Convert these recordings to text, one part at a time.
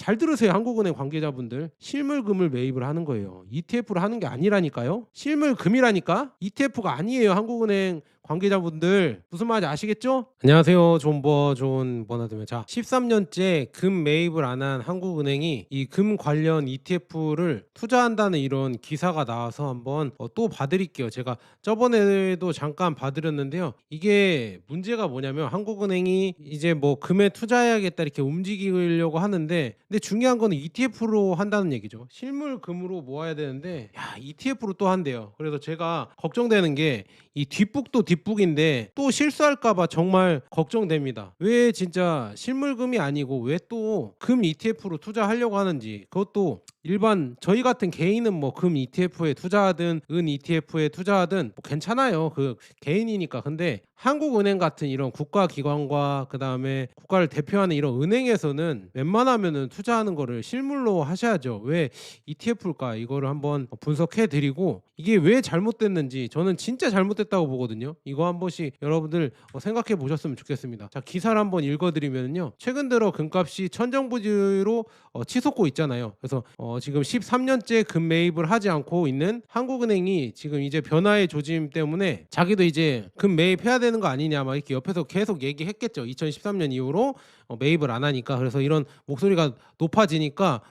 잘 들으세요, 한국은행 관계자분들. 실물금을 매입을 하는 거예요. ETF를 하는 게 아니라니까요. 실물금이라니까. ETF가 아니에요, 한국은행 관계자분들. 무슨 말인지 아시겠죠? 안녕하세요, 존 버나드입니다. 자, 13년째 금 매입을 안 한 한국은행이 이 금 관련 ETF를 투자한다는 이런 기사가 나와서 한번 또 봐드릴게요. 제가 저번에도 잠깐 봐드렸는데요. 이게 문제가 뭐냐면, 한국은행이 이제 뭐 금에 투자해야겠다 이렇게 움직이려고 하는데, 근데 중요한 거는 ETF로 한다는 얘기죠. 실물금으로 모아야 되는데, 야, ETF로 또 한대요. 그래서 제가 걱정되는 게, 이 뒷북도 뒷북인데 또 실수할까봐 정말 걱정됩니다. 왜 진짜 실물금이 아니고 왜 또 금 ETF로 투자하려고 하는지. 그것도 일반 저희 같은 개인은 뭐 금 ETF에 투자하든 은 ETF에 투자하든 뭐 괜찮아요. 그 개인이니까. 근데 한국은행 같은 이런 국가기관과 그다음에 국가를 대표하는 이런 은행에서는 웬만하면은 투자하는 거를 실물로 하셔야죠. 왜 ETF일까? 이거를 한번 분석해 드리고, 이게 왜 잘못됐는지 저는 진짜 잘못됐다고 보거든요. 이거 한 번씩 여러분들 생각해 보셨으면 좋겠습니다. 자, 기사를 한번 읽어 드리면요. 최근 들어 금값이 천정부지로 치솟고 있잖아요. 그래서 지금 13년째 금 매입을 하지 않고 있는 한국은행이 지금 이제 변화의 조짐 때문에 자기도 이제 금 매입해야 되는 거 아니냐 막 이렇게 옆에서 계속 얘기했겠죠. 2013년 이후로 매입을 안 하니까. 그래서 이런 목소리가 높아지니까,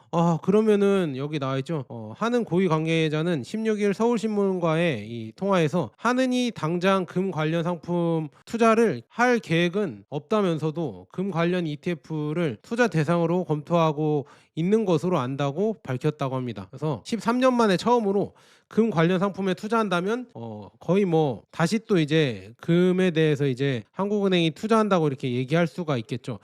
그러면은 여기 나와 있죠. 한은 고위 관계자는 16일 서울신문과의 이 통화에서 한은이 당장 금 관련 상품 투자를 할 계획은 없다면서도 금 관련 ETF를 투자 대상으로 검토하고 있는 것으로 안다고 밝혔다고 합니다. 그래서 13년 만에 처음으로 금 관련 상품에 투자한다면 거의 뭐 다시 또 이제 금에 대해서 이제 한국은행이 투자한다고 이렇게 얘기할 수가 있겠죠.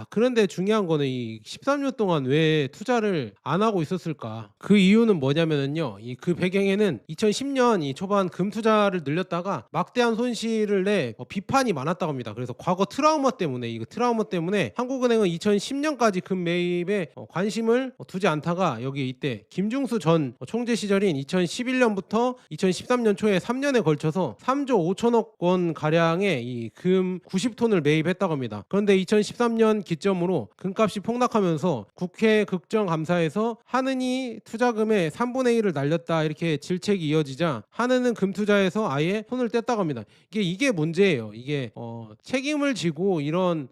그런데 중요한 거는 이 13년 동안 왜 투자를 안 하고 있었을까? 그 이유는 뭐냐면은요. 이 그 배경에는 2010년 이 초반 금 투자를 늘렸다가 막대한 손실을 내 비판이 많았다고 합니다. 그래서 과거 트라우마 때문에, 이거 트라우마 때문에 한국은행은 2010년까지 금 매입에 관심을 두지 않다가, 여기 이때 김중수 전 총재 시절인 2011년부터 2013년 초에 3년에 걸쳐서 3조 5천억 원 가량의 이 금 90톤을 매입했다고 합니다. 그런데 2013년 기점으로 금값이 폭락하면서 국회 국정감사에서 한은이 투자금의 3분의 1을 날렸다 이렇게 질책이 이어지자 한은은 금 투자에서 아예 손을 뗐다고 합니다. 이게 문제예요. 이게 책임을 지고 이런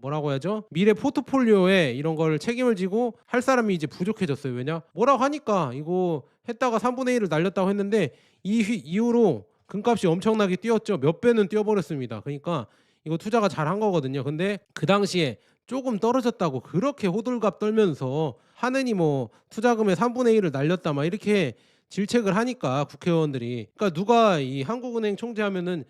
뭐라고 해야죠? 미래 포트폴리오에 이런 걸 책임을 지고 할 사람이 이제 부족해졌어요. 왜냐? 뭐라고 하니까 이거 했다가 3분의 1을 날렸다고 했는데 이후로 금값이 엄청나게 뛰었죠. 몇 배는 뛰어버렸습니다. 그러니까 이거 투자가 잘한 거거든요. 근데 그 당시에 조금 떨어졌다고 그렇게 호들갑 떨면서 한은이 뭐 투자금의 3분의 1을 날렸다 막 이렇게 질책을 하니까, 국회의원들이. 그러니까 누가 이 한국은행 총재하면은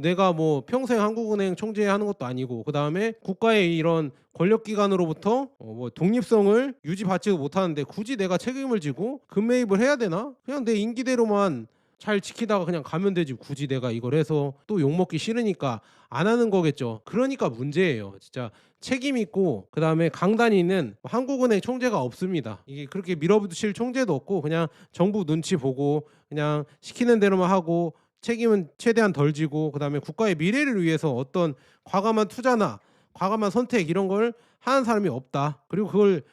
내가 뭐 평생 한국은행 총재하는 것도 아니고, 그다음에 국가의 이런 권력기관으로부터 뭐 독립성을 유지받지도 못하는데 굳이 내가 책임을 지고 금매입을 해야 되나? 그냥 내 임기대로만 잘 지키다가 그냥 가면 되지, 굳이 내가 이걸 해서 또 욕먹기 싫으니까 안 하는 거겠죠. 그러니까 문제예요. 진짜 책임 있고 그다음에 강단이 있는 한국은행 총재가 없습니다. 이게 그렇게 밀어붙일 총재도 없고, 그냥 정부 눈치 보고 그냥 시키는 대로만 하고 책임은 최대한 덜 지고, 그다음에 국가의 미래를 위해서 어떤 과감한 투자나 과감한 선택 이런 걸 하는 사람이 없다. 그리고 그걸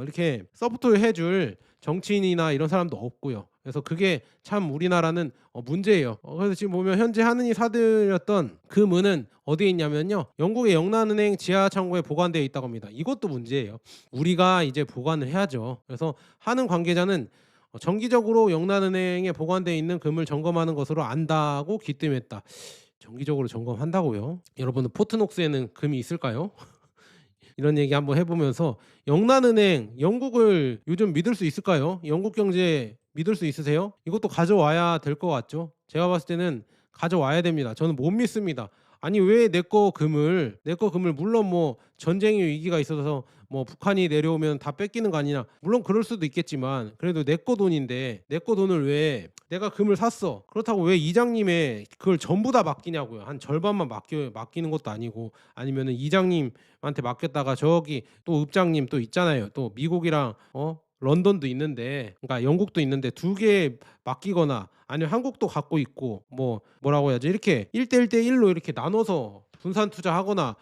이렇게 서포트 해줄 정치인이나 이런 사람도 없고요. 그래서 그게 참 우리나라는 문제예요. 그래서 지금 보면 현재 한은이 사들였던 그 은은 어디에 있냐면요, 영국의 영란은행 지하 창고에 보관되어 있다고 합니다. 이것도 문제예요. 우리가 이제 보관을 해야죠. 그래서 한은 관계자는 정기적으로 영란은행에 보관되어 있는 금을 점검하는 것으로 안다고 기뜸했다. 정기적으로 점검한다고요? 여러분은 포트녹스에는 금이 있을까요? 이런 얘기 한번 해보면서, 영란은행, 영국을 요즘 믿을 수 있을까요? 영국 경제 믿을 수 있으세요? 이것도 가져와야 될 것 같죠? 제가 봤을 때는 가져와야 됩니다. 저는 못 믿습니다. 아니 왜 내 거 금을 물론 뭐 전쟁의 위기가 있어서 뭐 북한이 내려오면 다 뺏기는 거 아니냐, 물론 그럴 수도 있겠지만 그래도 내 거 돈인데 내 거 돈을 왜 내가 금을 샀어, 그렇다고 왜 이장님의 그걸 전부 다 맡기냐고요. 한 절반만 맡기는 것도 아니고, 아니면은 이장님한테 맡겼다가 저기 또 읍장님 또 있잖아요. 또 미국이랑 런던도 있는데, 그러니까 영국도 있는데 두 개 맡기거나, 아니면 한국도 갖고 있고 뭐라고 해야지, 이렇게 1대1대1로 이렇게 나눠서 분산 투자하거나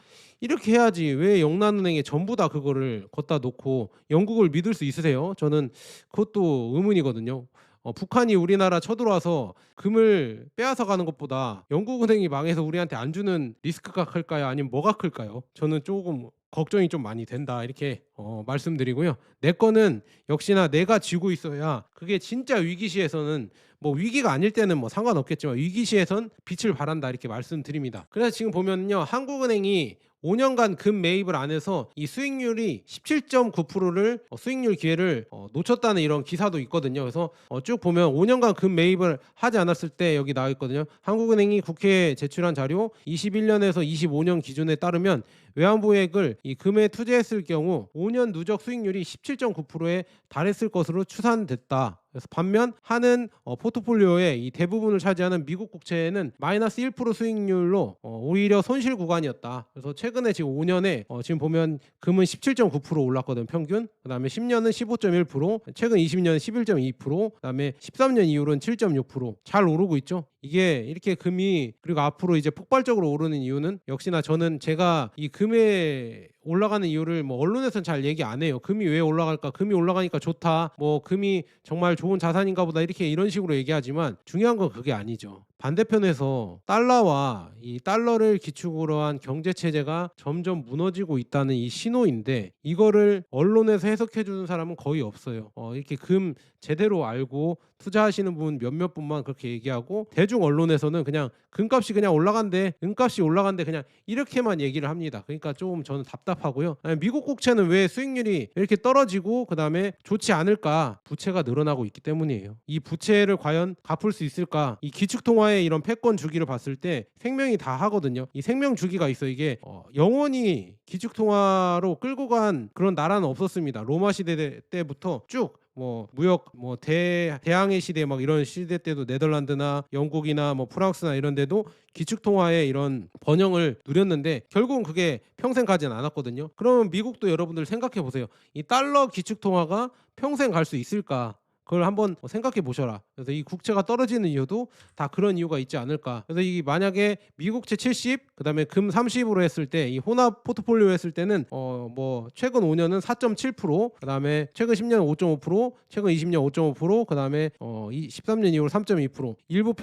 이렇게 해야지 왜 영란은행에 전부 다 그거를 걷다 놓고 영국을 믿을 수 있으세요? 저는 그것도 의문이거든요. 북한이 우리나라 쳐들어와서 금을 빼앗아 가는 것보다 영국은행이 망해서 우리한테 안 주는 리스크가 클까요? 아니면 뭐가 클까요? 저는 조금 걱정이 좀 많이 된다 이렇게 말씀드리고요. 내 거는 역시나 내가 쥐고 있어야 그게 진짜 위기시에서는 뭐 위기가 아닐 때는 뭐 상관없겠지만 위기시에선 빛을 발한다 이렇게 말씀드립니다. 그래서 지금 보면요, 한국은행이 5년간 금 매입을 안 해서 이 수익률이 17.9%를 수익률 기회를 놓쳤다는 이런 기사도 있거든요. 그래서 쭉 보면 5년간 금 매입을 하지 않았을 때 여기 나와 있거든요. 한국은행이 국회에 제출한 자료 21년에서 25년 기준에 따르면 외환보유액을 이 금에 투자했을 경우 5년 누적 수익률이 17.9%에 달했을 것으로 추산됐다. 그래서 반면 하는 포트폴리오의 이 대부분을 차지하는 미국 국채에는 마이너스 1% 수익률로 오히려 손실 구간이었다. 그래서 최근에 지금 5년에 지금 보면 금은 17.9% 올랐거든 평균. 그다음에 10년은 15.1%, 최근 20년은 11.2%, 그다음에 13년 이후로는 7.6%잘 오르고 있죠. 이게 이렇게 금이 그리고 앞으로 이제 폭발적으로 오르는 이유는 역시나 저는 제가 이 금에 올라가는 이유를 뭐 언론에서는 잘 얘기 안 해요. 금이 왜 올라갈까? 금이 올라가니까 좋다. 뭐 금이 정말 좋은 자산인가 보다 이렇게 이런 식으로 얘기하지만 중요한 건 그게 아니죠. 반대편에서 달러와 이 달러를 기축으로 한 경제 체제가 점점 무너지고 있다는 이 신호인데 이거를 언론에서 해석해 주는 사람은 거의 없어요. 이렇게 금 제대로 알고 투자하시는 분 몇몇 분만 그렇게 얘기하고 대중 언론에서는 그냥 금값이 그냥 올라간대, 은값이 올라간대 그냥 이렇게만 얘기를 합니다. 그러니까 조금 저는 답답하고요. 아니, 미국 국채는 왜 수익률이 이렇게 떨어지고 그다음에 좋지 않을까? 부채가 늘어나고 있기 때문이에요. 이 부채를 과연 갚을 수 있을까? 이 기축통화의 이런 패권 주기를 봤을 때 생명이 다 하거든요. 이 생명 주기가 있어. 이게 영원히 기축통화로 끌고 간 그런 나라는 없었습니다. 로마 시대 때부터 쭉 뭐 무역 뭐 대항해 시대 막 이런 시대 때도 네덜란드나 영국이나 뭐 프랑스나 이런 데도 기축통화의 이런 번영을 누렸는데 결국은 그게 평생 가진 않았거든요. 그러면 미국도 여러분들 생각해 보세요. 이 달러 기축통화가 평생 갈 수 있을까? 그걸 한번 생각해 보셔라. 그래서 이 국채가 떨어지는 이유도 다 그런 이유가 있지 않을까. 그래서 이 만약에 미국채 70, 그다음에 금 30으로 했을 때 이 혼합 포트폴리오 했을 때는 뭐 최근 5년은 4.7%, 그다음에 최근 10년 5.5%, 최근 20년 5.5%, 그다음에 13년 이후로 3.2%. 일부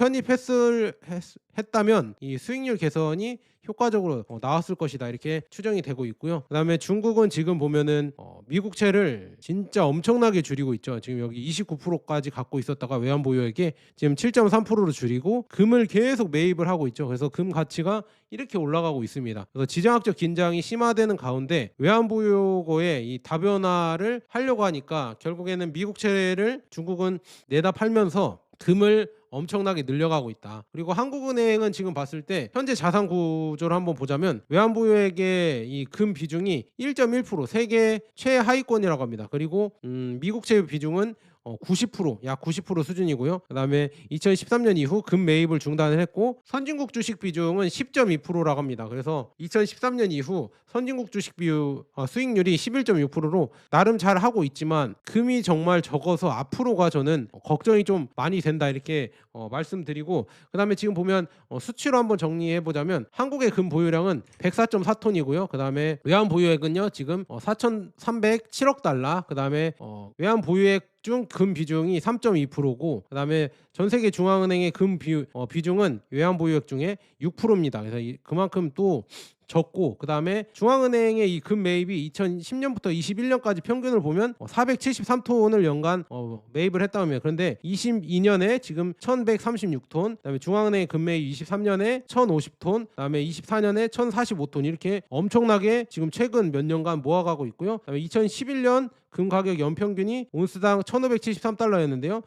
했다면 이 수익률 개선이 효과적으로 나왔을 것이다 이렇게 추정이 되고 있고요. 그다음에 중국은 지금 보면은 미국채를 진짜 엄청나게 줄이고 있죠. 지금 여기 29%까지 갖고 있었다가 외환 보유액에 지금 7.3%로 줄이고 금을 계속 매입을 하고 있죠. 그래서 금 가치가 이렇게 올라가고 있습니다. 그래서 지정학적 긴장이 심화되는 가운데 외환 보유고의 이 다변화를 하려고 하니까 결국에는 미국채를 중국은 내다 팔면서 금을 엄청나게 늘려가고 있다. 그리고 한국은행은 지금 봤을 때 현재 자산 구조를 한번 보자면 외환보유액의 이 금 비중이 1.1% 세계 최하위권이라고 합니다. 그리고 미국채 비중은 90%, 약 90% 수준이고요. 그다음에 2013년 이후 금 매입을 중단을 했고 선진국 주식 비중은 10.2%라고 합니다. 그래서 2013년 이후 선진국 주식 비율 수익률이 11.6%로 나름 잘 하고 있지만 금이 정말 적어서 앞으로가 저는 걱정이 좀 많이 된다 이렇게 말씀드리고 그다음에 지금 보면 수치로 한번 정리해 보자면 한국의 금 보유량은 104.4톤이고요. 그다음에 외환 보유액은요 지금 4,307억 달러. 그다음에 외환 보유액 중 금 비중이 3.2%고 그다음에 전 세계 중앙은행의 금 비중은 외환 보유액 중에 6%입니다. 그래서 그만큼 또 적고 그다음에 중앙은행의 이 금 매입이 2010년부터 21년까지 평균을 보면 473톤을 연간 매입을 했다며. 그런데 22년에 지금 1136톤, 그다음에 중앙은행의 금 매입 23년에 1050톤, 그다음에 24년에 1045톤 이렇게 엄청나게 지금 최근 몇 년간 모아가고 있고요. 그다음에 2011년 금 가격 연평균이 온스당 1,573달러였는데요.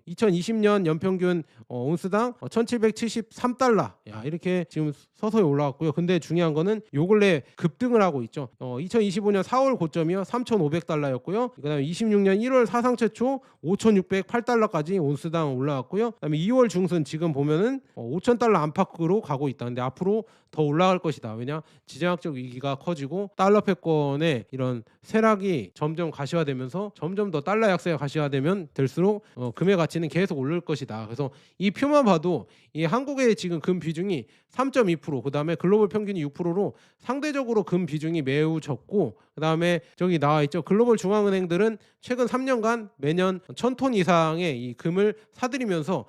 2020년 연평균 온스당 1,773달러. 야, 이렇게 지금 서서히 올라왔고요. 근데 중요한 거는 요 근래 급등을 하고 있죠. 2025년 4월 고점이요 3,500달러였고요. 그다음에 26년 1월 사상 최초 5,608달러까지 온스당 올라왔고요. 그다음에 2월 중순 지금 보면은 5,000달러 안팎으로 가고 있다. 근데 앞으로 더 올라갈 것이다. 왜냐? 지정학적 위기가 커지고 달러 패권의 이런 쇠락이 점점 가시화되면서 점점 더 달러 약세가 가시화되면 될수록 금의 가치는 계속 오를 것이다. 그래서 이 표만 봐도 이 한국의 지금 금 비중이 3.2%, 그다음에 글로벌 평균이 6%로 상대적으로 금 비중이 매우 적고, 그다음에 저기 나와 있죠. 글로벌 중앙은행들은 최근 3년간 매년 1,000톤 이상의 이 금을 사들이면서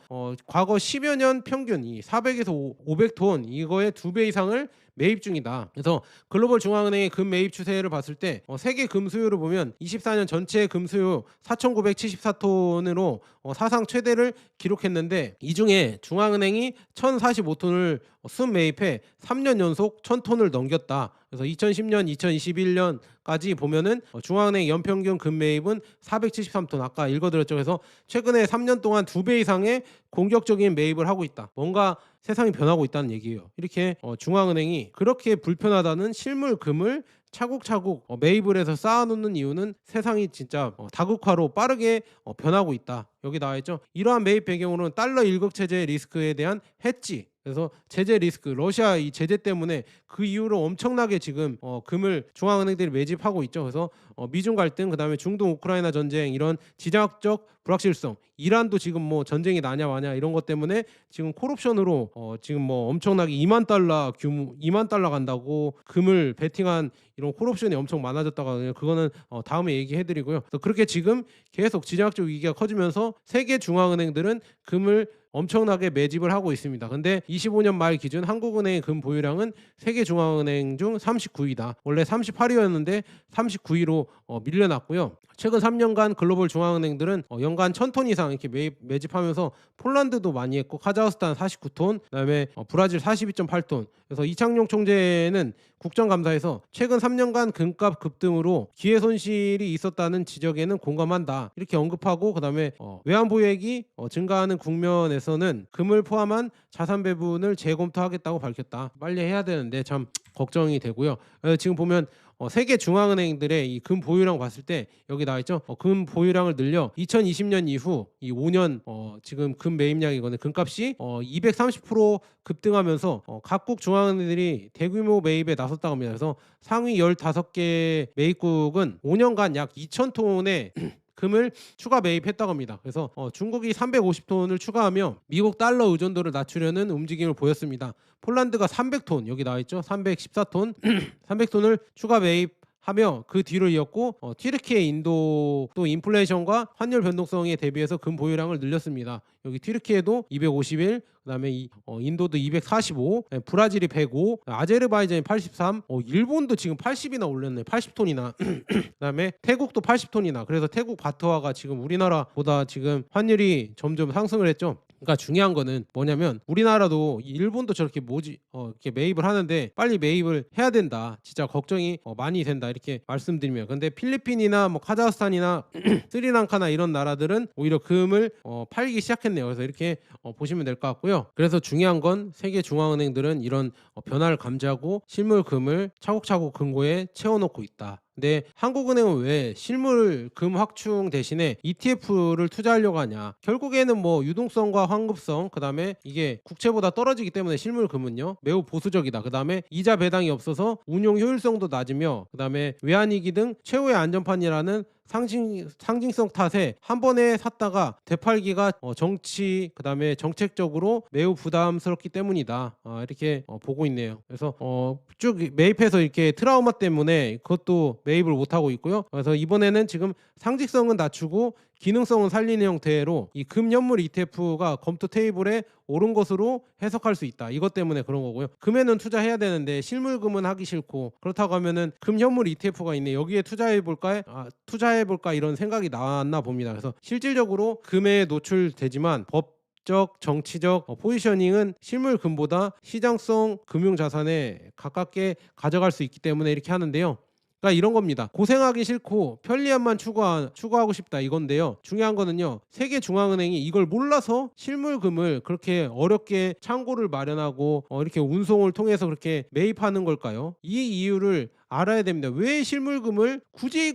과거 10여 년 평균 이 400에서 500톤 이거의 2배 이상을 매입 중이다. 그래서 글로벌 중앙은행의 금 매입 추세를 봤을 때 세계 금 수요를 보면 24년 전체 금 수요 4,974톤으로 사상 최대를 기록했는데, 이 중에 중앙은행이 1,045톤을 순매입해 3년 연속 1,000톤을 넘겼다. 그래서 2010년, 2021년까지 보면은 중앙은행 연평균 금 매입은 473톤, 아까 읽어드렸죠. 그래서 최근에 3년 동안 2배 이상의 공격적인 매입을 하고 있다. 뭔가 세상이 변하고 있다는 얘기예요. 이렇게 중앙은행이 그렇게 불편하다는 실물 금을 차곡차곡 매입을 해서 쌓아놓는 이유는 세상이 진짜 다국화로 빠르게 변하고 있다. 여기 나와 있죠. 이러한 매입 배경으로는 달러 일극 체제 리스크에 대한 해지, 그래서 제재 리스크, 러시아 이 제재 때문에 그 이후로 엄청나게 지금 금을 중앙은행들이 매집하고 있죠. 그래서 미중 갈등, 그다음에 중동 우크라이나 전쟁, 이런 지정학적 불확실성, 이란도 지금 뭐 전쟁이 나냐 마냐 이런 것 때문에 지금 콜옵션으로 지금 뭐 엄청나게 2만 달러 규모, 2만 달러 간다고 금을 베팅한 이런 콜옵션이 엄청 많아졌다가, 그거는 다음에 얘기해드리고요. 그래서 그렇게 지금 계속 지정학적 위기가 커지면서 세계 중앙은행들은 금을 엄청나게 매집을 하고 있습니다. 근데 25년 말 기준 한국은행의 금 보유량은 세계 중앙은행 중 39위다. 원래 38위였는데 39위로 밀려났고요. 최근 3년간 글로벌 중앙은행들은 연간 1,000톤 이상 이렇게 매집하면서 폴란드도 많이 했고, 카자흐스탄 49톤, 그다음에 브라질 42.8톤. 그래서 이창용 총재는 국정감사에서 최근 3년간 금값 급등으로 기회 손실이 있었다는 지적에는 공감한다, 이렇게 언급하고, 그다음에 외환 보유액이 증가하는 국면에서는 금을 포함한 자산 배분을 재검토하겠다고 밝혔다. 빨리 해야 되는데 참 걱정이 되고요. 지금 보면 세계 중앙은행들의 이 금 보유량 봤을 때 여기 나와 있죠. 금 보유량을 늘려 2020년 이후 이 5년 지금 금 매입량이거든요. 금값이 230% 급등하면서 각국 중앙은행들이 대규모 매입에 나섰다고 합니다. 그래서 상위 15개 매입국은 5년간 약 2,000톤의 금을 추가 매입했다고 합니다. 그래서 중국이 350톤을 추가하며 미국 달러 의존도를 낮추려는 움직임을 보였습니다. 폴란드가 300톤, 여기 나와 있죠. 314톤 300톤을 추가 매입하며 그 뒤를 이었고, 튀르키예, 인도도 인플레이션과 환율 변동성에 대비해서 금 보유량을 늘렸습니다. 여기 튀르키예도 251, 그다음에 인도도 245, 브라질이 105, 아제르바이잔이 83, 일본도 지금 80이나 올렸네. 80톤이나. 그다음에 태국도 80톤이나. 그래서 태국 바트화가 지금 우리나라보다 지금 환율이 점점 상승을 했죠. 그러니까 중요한 거는 뭐냐면, 우리나라도 일본도 저렇게 이렇게 매입을 하는데 빨리 매입을 해야 된다. 진짜 걱정이 많이 된다, 이렇게 말씀드리면. 근데 필리핀이나 뭐 카자흐스탄이나 스리랑카나 이런 나라들은 오히려 금을 팔기 시작했네요. 그래서 이렇게 보시면 될 것 같고요. 그래서 중요한 건 세계 중앙은행들은 이런 변화를 감지하고 실물 금을 차곡차곡 금고에 채워놓고 있다. 근데 한국은행은 왜 실물 금 확충 대신에 ETF를 투자하려고 하냐? 결국에는 뭐 유동성과 환급성, 그다음에 이게 국채보다 떨어지기 때문에 실물 금은요 매우 보수적이다. 그다음에 이자 배당이 없어서 운용 효율성도 낮으며, 그다음에 외환위기 등 최후의 안전판이라는 상징성 탓에 한 번에 샀다가 되팔기가 정치, 그다음에 정책적으로 매우 부담스럽기 때문이다. 이렇게 보고 있네요. 그래서 쭉 매입해서 이렇게 트라우마 때문에 그것도 매입을 못 하고 있고요. 그래서 이번에는 지금 상징성은 낮추고 기능성은 살리는 형태로 이 금연물 ETF가 검토 테이블에 오른 것으로 해석할 수 있다. 이것 때문에 그런 거고요. 금에는 투자해야 되는데 실물금은 하기 싫고, 그렇다고 하면은 금연물 ETF가 있네, 여기에 투자해볼까 이런 생각이 나왔나 봅니다. 그래서 실질적으로 금에 노출되지만 법적, 정치적 포지셔닝은 실물금보다 시장성 금융자산에 가깝게 가져갈 수 있기 때문에 이렇게 하는데요. 그러니까 이런 겁니다. 고생하기 싫고 편리함만 추구하고 싶다, 이건데요. 중요한 거는요, 세계 중앙은행이 이걸 몰라서 실물금을 그렇게 어렵게 창고를 마련하고 이렇게 운송을 통해서 그렇게 매입하는 걸까요? 이 이유를 알아야 됩니다. 왜 실물금을 굳이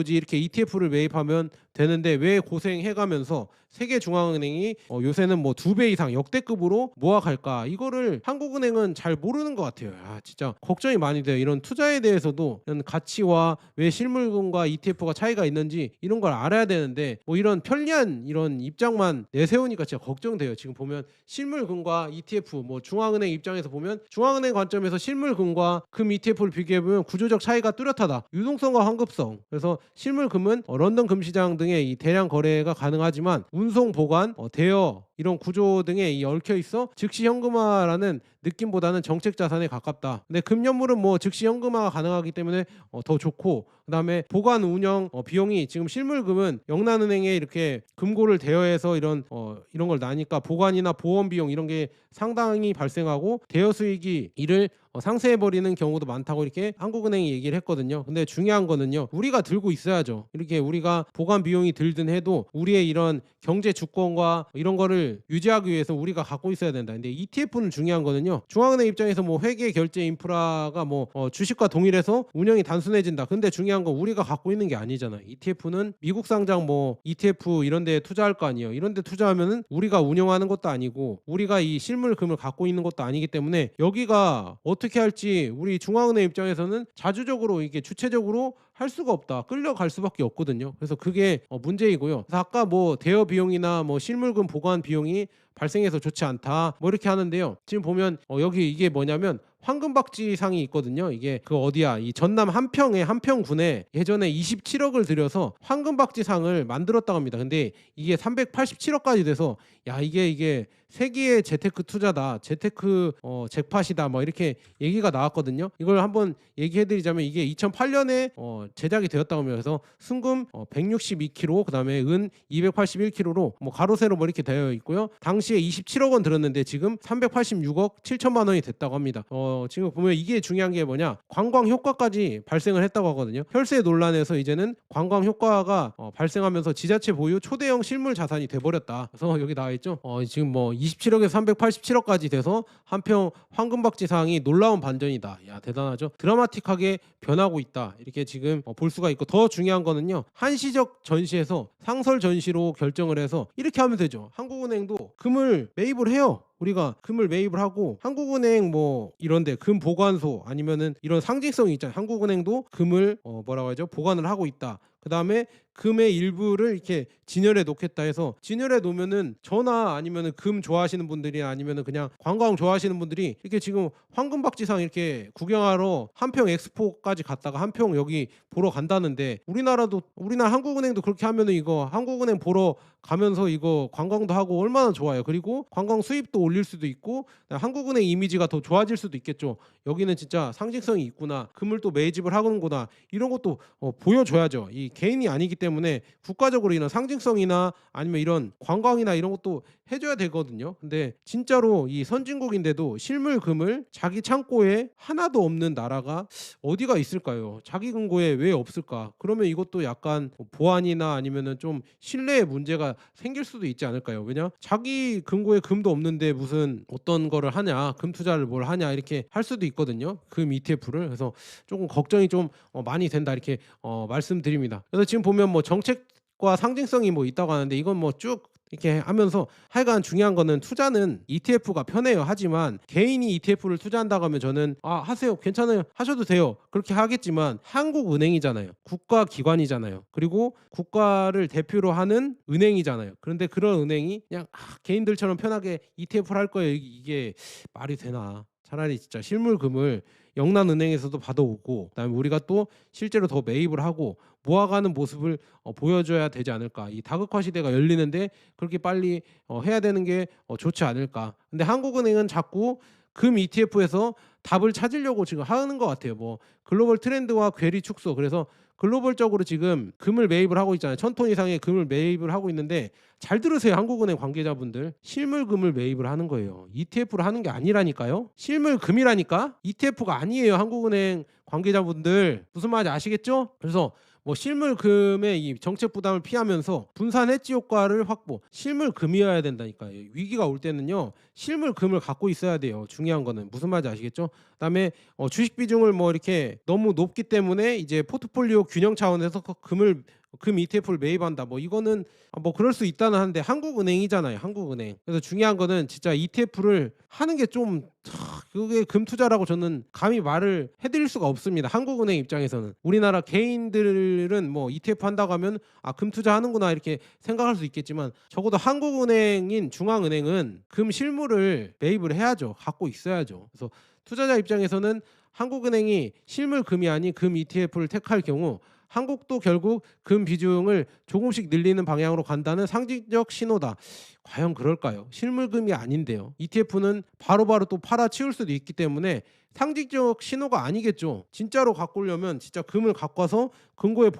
이렇게 ETF를 매입하면 되는데 왜 고생해가면서 세계중앙은행이 요새는 뭐 2배 이상 역대급으로 모아갈까? 이거를 한국은행은 잘 모르는 것 같아요. 진짜 걱정이 많이 돼요. 이런 투자에 대해서도 이런 가치와 왜 실물금과 ETF가 차이가 있는지 이런 걸 알아야 되는데 뭐 이런 편리한 이런 입장만 내세우니까 진짜 걱정돼요. 지금 보면 실물금과 ETF 뭐 중앙은행 입장에서 보면 중앙은행 관점에서 실물금과 금 ETF를 비교해보면 구조적 차이가 뚜렷하다. 유동성과 환급성. 그래서 실물금은 런던 금시장 등의 이 대량 거래가 가능하지만 운송, 보관, 대여 이런 구조 등에 얽혀 있어 즉시 현금화라는 느낌보다는 정책 자산에 가깝다. 근데 금연물은 뭐 즉시 현금화가 가능하기 때문에 더 좋고, 그다음에 보관 운영 비용이 지금 실물금은 영란은행에 이렇게 금고를 대여해서 이런 걸 나니까 보관이나 보험 비용 이런 게 상당히 발생하고 대여 수익이 이를 상쇄해버리는 경우도 많다고 이렇게 한국은행이 얘기를 했거든요. 근데 중요한 거는요, 우리가 들고 있어야죠. 이렇게 우리가 보관 비용이 들든 해도 우리의 이런 경제 주권과 이런 거를 유지하기 위해서 우리가 갖고 있어야 된다. 근데 ETF는 중요한 거는요, 중앙은행 입장에서 뭐 회계 결제 인프라가 뭐 주식과 동일해서 운영이 단순해진다. 근데 중요한 건 우리가 갖고 있는 게 아니잖아요. ETF는 미국 상장 뭐 ETF 이런 데 투자할 거 아니에요. 이런 데 투자하면은 우리가 운영하는 것도 아니고 우리가 이 실물금을 갖고 있는 것도 아니기 때문에 여기가 어떻게 할지 우리 중앙은행 입장에서는 자주적으로 이게 주체적으로 할 수가 없다. 끌려갈 수밖에 없거든요. 그래서 그게 문제이고요. 그래서 아까 뭐 대여 비용이나 뭐 실물금 보관 비용이 발생해서 좋지 않다 뭐 이렇게 하는데요. 지금 보면 여기 이게 뭐냐면 황금박쥐상이 있거든요. 이게 그 어디야, 이 전남 한평군에 예전에 27억을 들여서 황금박쥐상을 만들었다고 합니다. 근데 이게 387억까지 돼서 야 이게 세기의 재테크 투자다, 재테크 잭팟이다 뭐 이렇게 얘기가 나왔거든요. 이걸 한번 얘기해드리자면 이게 2008년에 제작이 되었다고 합니다. 그래서 순금 162kg, 그다음에 은 281kg로 뭐 가로 세로 뭐 이렇게 되어 있고요. 당시에 27억 원 들었는데 지금 386억 7천만 원이 됐다고 합니다. 지금 보면 이게 중요한 게 뭐냐, 관광 효과까지 발생을 했다고 하거든요. 혈세 논란에서 이제는 관광 효과가 발생하면서 지자체 보유 초대형 실물 자산이 돼버렸다. 그래서 여기 나와 있죠. 지금 뭐 27억에서 387억까지 돼서 한평 황금박쥐상이 놀라운 반전이다. 야 대단하죠. 드라마틱하게 변하고 있다. 이렇게 지금 볼 수가 있고, 더 중요한 거는요, 한시적 전시에서 상설 전시로 결정을 해서 이렇게 하면 되죠. 한국은행도 금을 매입을 해요. 우리가 금을 매입을 하고 한국은행 뭐 이런데 금 보관소 아니면은 이런 상징성이 있잖아요. 한국은행도 금을 뭐라고 하죠? 보관을 하고 있다. 그 다음에 금의 일부를 이렇게 진열해 놓겠다 해서 진열해 놓으면은 저나 아니면은 금 좋아하시는 분들이 아니면은 그냥 관광 좋아하시는 분들이 이렇게 지금 황금박쥐상 이렇게 구경하러 한평 엑스포까지 갔다가 한평 여기 보러 간다는데, 우리나라 한국은행도 그렇게 하면은 이거 한국은행 보러 가면서 이거 관광도 하고 얼마나 좋아요. 그리고 관광 수입도 올릴 수도 있고 한국은행 이미지가 더 좋아질 수도 있겠죠. 여기는 진짜 상징성이 있구나, 금을 또 매집을 하는구나, 이런 것도 보여줘야죠. 이 개인이 아니기 때문에 국가적으로 이런 상징성이나 아니면 이런 관광이나 이런 것도 해줘야 되거든요. 근데 진짜로 이 선진국인데도 실물금을 자기 창고에 하나도 없는 나라가 어디가 있을까요? 자기 금고에 왜 없을까? 그러면 이것도 약간 보안이나 아니면은 좀 신뢰의 문제가 생길 수도 있지 않을까요? 왜냐? 자기 금고에 금도 없는데 무슨 어떤 거를 하냐, 금 투자를 뭘 하냐 이렇게 할 수도 있거든요. 금 ETF를. 그래서 조금 걱정이 좀 많이 된다 이렇게 말씀드립니다. 그래서 지금 보면 뭐 정책과 상징성이 뭐 있다고 하는데 이건 뭐 쭉 이렇게 하면서 하여간 중요한 거는 투자는 ETF가 편해요. 하지만 개인이 ETF를 투자한다고 하면 저는 하세요, 괜찮아요, 하셔도 돼요, 그렇게 하겠지만 한국은행이잖아요. 국가기관이잖아요. 그리고 국가를 대표로 하는 은행이잖아요. 그런데 그런 은행이 그냥 개인들처럼 편하게 ETF를 할 거예요. 이게 말이 되나? 차라리 진짜 실물금을 영란은행에서도 받아오고 그다음에 우리가 또 실제로 더 매입을 하고 모아가는 모습을 보여줘야 되지 않을까. 이 다극화 시대가 열리는데 그렇게 빨리 해야 되는 게 좋지 않을까. 근데 한국은행은 자꾸 금 ETF에서 답을 찾으려고 지금 하는 것 같아요. 뭐 글로벌 트렌드와 괴리 축소. 그래서 글로벌적으로 지금 금을 매입을 하고 있잖아요. 1,000톤 이상의 금을 매입을 하고 있는데, 잘 들으세요 한국은행 관계자분들, 실물금을 매입을 하는 거예요. ETF를 하는 게 아니라니까요. 실물금이라니까. ETF가 아니에요. 한국은행 관계자분들 무슨 말인지 아시겠죠? 그래서 뭐 실물금의 이 정책 부담을 피하면서 분산 해지 효과를 확보. 실물금이어야 된다니까요. 위기가 올 때는요. 실물금을 갖고 있어야 돼요. 중요한 거는 무슨 말인지 아시겠죠? 그다음에 주식 비중을 뭐 이렇게 너무 높기 때문에 이제 포트폴리오 균형 차원에서 금 ETF를 매입한다. 뭐 이거는 뭐 그럴 수 있다는 하는데 한국은행이잖아요. 한국은행. 그래서 중요한 거는 진짜 ETF를 하는 게 좀 그게 금 투자라고 저는 감히 말을 해드릴 수가 없습니다. 한국은행 입장에서는 우리나라 개인들은 뭐 ETF 한다고 하면 금 투자하는구나 이렇게 생각할 수 있겠지만 적어도 한국은행인 중앙은행은 금 실물을 매입을 해야죠. 갖고 있어야죠. 그래서 투자자 입장에서는 한국은행이 실물금이 아닌 금 ETF를 택할 경우 한국도 결국 금 비중을 조금씩 늘리는 방향으로 간다는 상징적 신호다. 과연 그럴까요? 실물금이 아닌데요. ETF는 바로바로 또 팔아치울 수도 있기 때문에 상징적 신호가 아니겠죠. 진짜로 갖고 오려면 진짜 금을 갖고 와서 금고에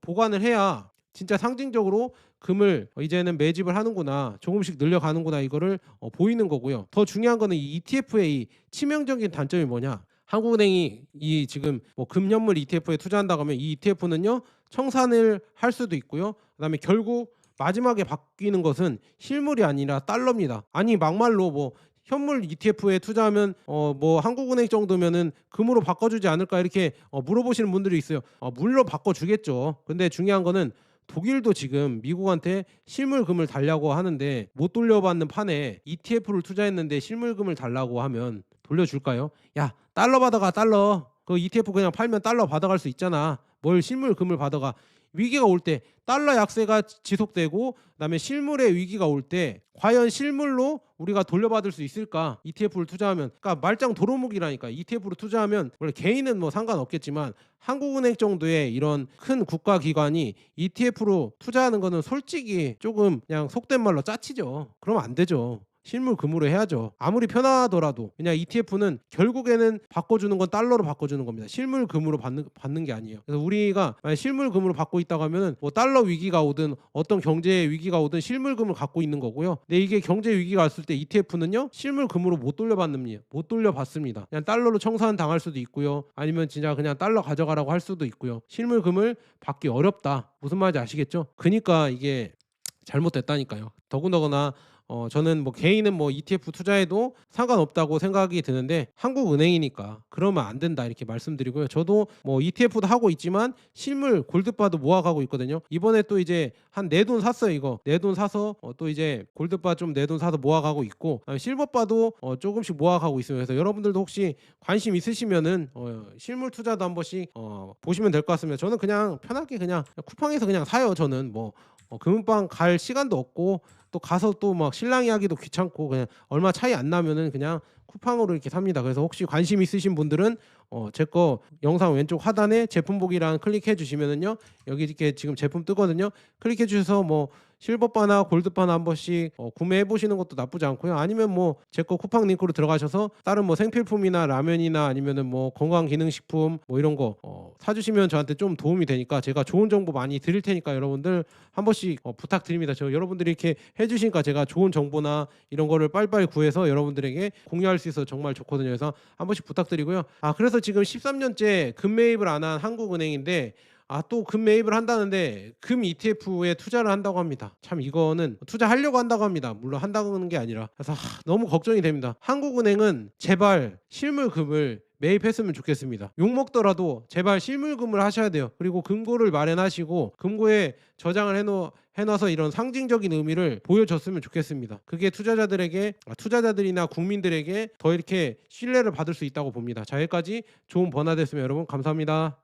보관을 해야 진짜 상징적으로 금을 이제는 매집을 하는구나, 조금씩 늘려가는구나 이거를 보이는 거고요. 더 중요한 거는 이 ETF의 이 치명적인 단점이 뭐냐? 한국은행이 이 지금 뭐 금연물 ETF에 투자한다고 하면 이 ETF는요 청산을 할 수도 있고요. 그다음에 결국 마지막에 바뀌는 것은 실물이 아니라 달러입니다. 아니 막말로 뭐 현물 ETF에 투자하면 뭐 한국은행 정도면은 금으로 바꿔주지 않을까 이렇게 물어보시는 분들이 있어요. 물로 바꿔주겠죠. 근데 중요한 거는 독일도 지금 미국한테 실물금을 달라고 하는데 못 돌려받는 판에 ETF를 투자했는데 실물금을 달라고 하면 돌려줄까요? 야, 달러 받아가 달러. 그 ETF 그냥 팔면 달러 받아갈 수 있잖아. 뭘 실물금을 받아가. 위기가 올 때 달러 약세가 지속되고 그다음에 실물의 위기가 올 때 과연 실물로 우리가 돌려받을 수 있을까? ETF를 투자하면. 그러니까 말짱 도루묵이라니까. ETF로 투자하면 원래 개인은 뭐 상관없겠지만 한국은행 정도의 이런 큰 국가기관이 ETF로 투자하는 거는 솔직히 조금 그냥 속된 말로 짜치죠. 그러면 안 되죠. 실물금으로 해야죠. 아무리 편하더라도. 그냥 ETF는 결국에는 바꿔주는 건 달러로 바꿔주는 겁니다. 실물금으로 받는 게 아니에요. 그래서 우리가 만약 실물금으로 받고 있다고 하면은 뭐 달러 위기가 오든 어떤 경제 위기가 오든 실물금을 갖고 있는 거고요. 근데 이게 경제 위기가 왔을 때 ETF는요 실물금으로 못 돌려받습니다. 그냥 달러로 청산 당할 수도 있고요. 아니면 진짜 그냥 달러 가져가라고 할 수도 있고요. 실물금을 받기 어렵다. 무슨 말인지 아시겠죠? 그러니까 이게 잘못됐다니까요. 더군다나 저는 뭐 개인은 뭐 ETF 투자해도 상관없다고 생각이 드는데 한국은행이니까 그러면 안 된다 이렇게 말씀드리고요. 저도 뭐 ETF도 하고 있지만 실물 골드바도 모아가고 있거든요. 이번에 또 이제 한 내 돈 샀어요. 이거 내 돈 사서 또 이제 골드바 좀 내 돈 사서 모아가고 있고 실버바도 조금씩 모아가고 있어요. 그래서 여러분들도 혹시 관심 있으시면은 실물 투자도 한 번씩 보시면 될 것 같습니다. 저는 그냥 편하게 그냥 쿠팡에서 그냥 사요. 저는 뭐 금은방 갈 시간도 없고 또 가서 또 막 실랑이 하기도 귀찮고 그냥 얼마 차이 안 나면은 그냥 쿠팡으로 이렇게 삽니다. 그래서 혹시 관심 있으신 분들은 제 거 영상 왼쪽 하단에 제품 보기란 클릭해 주시면은요 여기 이렇게 지금 제품 뜨거든요. 클릭해 주셔서 뭐 실버바나 골드바나 한 번씩 구매해 보시는 것도 나쁘지 않고요. 아니면 뭐 제 거 쿠팡 링크로 들어가셔서 다른 뭐 생필품이나 라면이나 아니면은 뭐 건강기능식품 뭐 이런 거 사주시면 저한테 좀 도움이 되니까 제가 좋은 정보 많이 드릴 테니까 여러분들 한 번씩 부탁드립니다. 저 여러분들이 이렇게 해주시니까 제가 좋은 정보나 이런 거를 빨리빨리 구해서 여러분들에게 공유할 수 있어서 정말 좋거든요. 그래서 한 번씩 부탁드리고요. 그래서 지금 13년째 금 매입을 안 한 한국은행인데 또 금 매입을 한다는데 금 ETF에 투자를 한다고 합니다. 참 이거는 투자하려고 한다고 합니다. 물론 한다는 게 아니라. 그래서 너무 걱정이 됩니다. 한국은행은 제발 실물금을 매입했으면 좋겠습니다. 욕먹더라도 제발 실물금을 하셔야 돼요. 그리고 금고를 마련하시고 금고에 저장을 해놔서 이런 상징적인 의미를 보여줬으면 좋겠습니다. 그게 투자자들이나 국민들에게 더 이렇게 신뢰를 받을 수 있다고 봅니다. 자, 여기까지 좋은 번화 됐으면 여러분 감사합니다.